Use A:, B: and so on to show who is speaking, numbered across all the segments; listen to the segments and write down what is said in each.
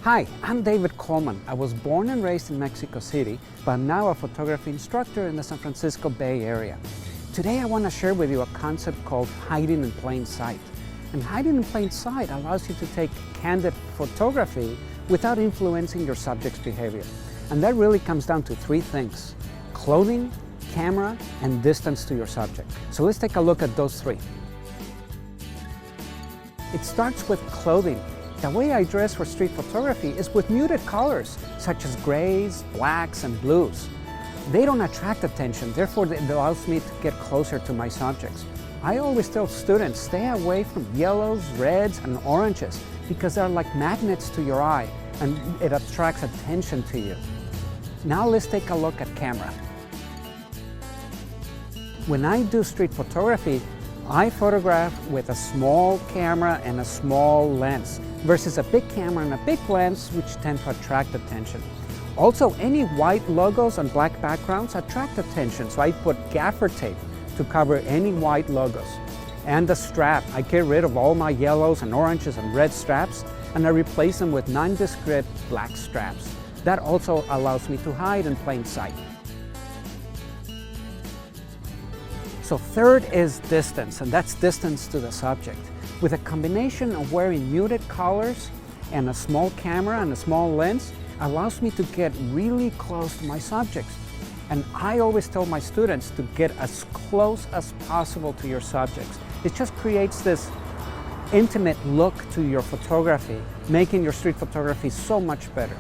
A: Hi, I'm David Coleman. I was born and raised in Mexico City, but now a photography instructor in the San Francisco Bay Area. Today I want to share with you a concept called hiding in plain sight. And hiding in plain sight allows you to take candid photography without influencing your subject's behavior. And that really comes down to three things: clothing, camera, and distance to your subject. So let's take a look at those three. It starts with clothing. The way I dress for street photography is with muted colors, such as grays, blacks, and blues. They don't attract attention, therefore it allows me to get closer to my subjects. I always tell students, stay away from yellows, reds, and oranges, because they're like magnets to your eye, and it attracts attention to you. Now let's take a look at camera. When I do street photography, I photograph with a small camera and a small lens versus a big camera and a big lens, which tend to attract attention. Also, any white logos on black backgrounds attract attention, so I put gaffer tape to cover any white logos. And the strap, I get rid of all my yellows and oranges and red straps, and I replace them with nondescript black straps. That also allows me to hide in plain sight. So third is distance, and that's distance to the subject. With a combination of wearing muted colors and a small camera and a small lens, allows me to get really close to my subjects. And I always tell my students to get as close as possible to your subjects. It just creates this intimate look to your photography, making your street photography so much better.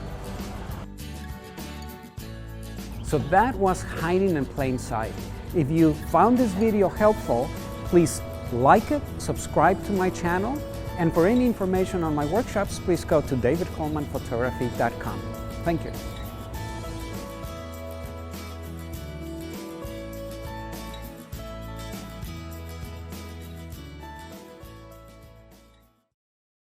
A: So that was hiding in plain sight. If you found this video helpful, please like it, subscribe to my channel, and for any information on my workshops, please go to davidcolemanphotography.com. Thank you.